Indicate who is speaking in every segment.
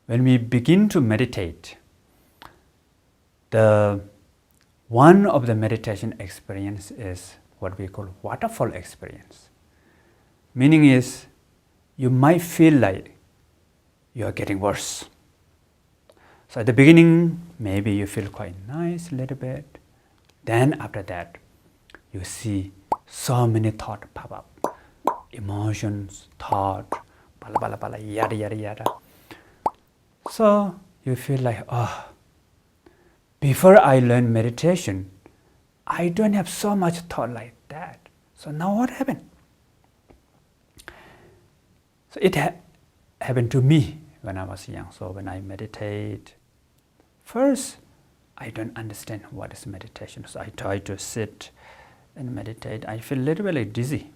Speaker 1: when we begin to meditate, one of the meditation experience is what we call waterfall experience. Meaning is, you might feel like you are getting worse. So at the beginning, maybe you feel quite nice a little bit. Then after that, you see so many thoughts pop up. Emotions, thought, bala bala bala, yada yada yada. So you feel like, oh, before I learned meditation, I don't have so much thought like that. So now what happened? So it happened to me when I was young. So when I meditate, first, I don't understand what is meditation. So I try to sit and meditate. I feel a little bit like dizzy.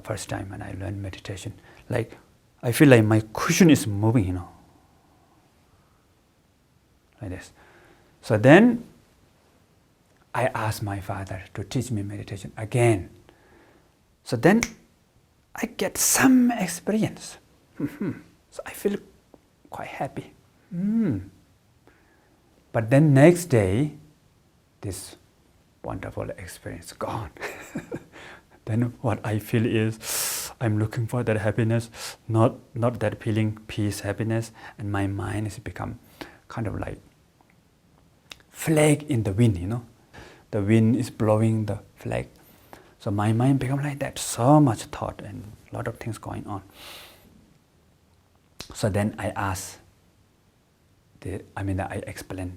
Speaker 1: First time when I learned meditation, like I feel like my cushion is moving, like this. So then I asked my father to teach me meditation again. So then I get some experience. So I feel quite happy. But then next day, this wonderful experience gone. Then what I feel is, I'm looking for that happiness, not that feeling, peace, happiness, and my mind has become kind of like flag in the wind, The wind is blowing the flag. So my mind become like that, so much thought and a lot of things going on. So then I asked, I explained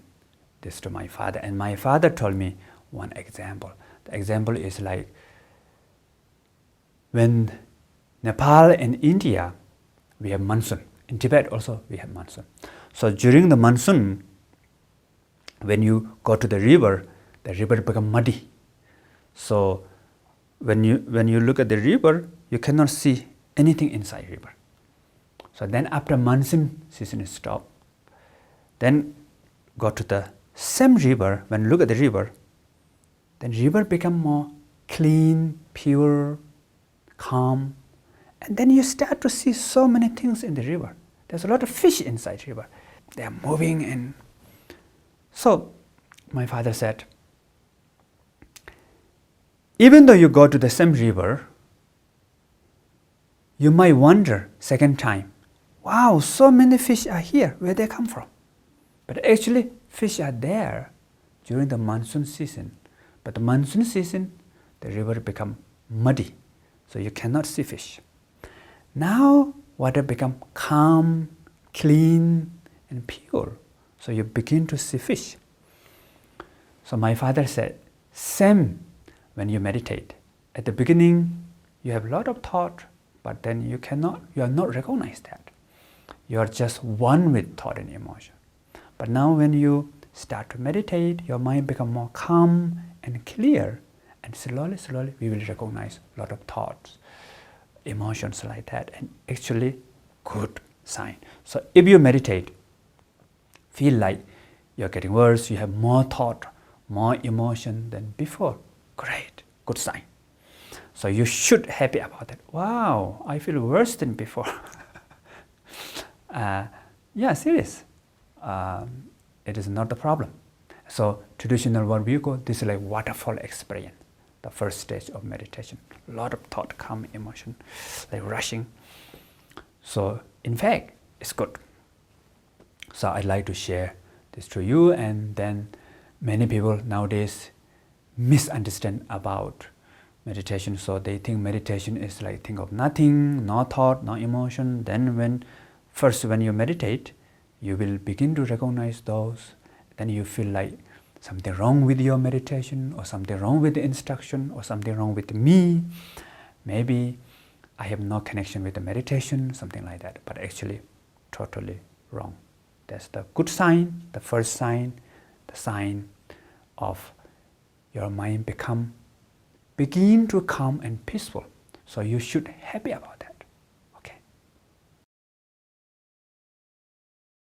Speaker 1: this to my father, and my father told me one example. The example is like, when Nepal and India, we have monsoon. In Tibet also we have monsoon. So during the monsoon, when you go to the river becomes muddy. So when you look at the river, you cannot see anything inside river. So then after monsoon season is stopped, then go to the same river. When you look at the river, then river become more clean, pure, calm, and then you start to see so many things in the river. There's a lot of fish inside river. They are moving, and so my father said, even though you go to the same river, you might wonder second time, wow, so many fish are here, where they come from? But actually, fish are there during the monsoon season. But the monsoon season, the river become muddy, so you cannot see fish. Now, water become calm, clean, and pure, so you begin to see fish. So my father said, same when you meditate. At the beginning, you have a lot of thought, but then you are not recognize that. You are just one with thought and emotion. But now when you start to meditate, your mind become more calm and clear, and slowly, slowly, we will recognize a lot of thoughts, emotions like that, and actually good sign. So if you meditate, feel like you're getting worse, you have more thought, more emotion than before, great, good sign. So you should be happy about that. Wow, I feel worse than before. Yeah, serious. It is not the problem. So traditional worldview go, this is like waterfall experience, the first stage of meditation. A lot of thought, calm, emotion, like rushing. So in fact, it's good. So I'd like to share this to you, and then many people nowadays misunderstand about meditation. So they think meditation is like think of nothing, no thought, no emotion. Then when you meditate, you will begin to recognize those. Then you feel like something wrong with your meditation, or something wrong with the instruction, or something wrong with me. Maybe I have no connection with the meditation, something like that. But actually, totally wrong. That's the good sign, the first sign, the sign of your mind begin to calm and peaceful. So you should be happy about it.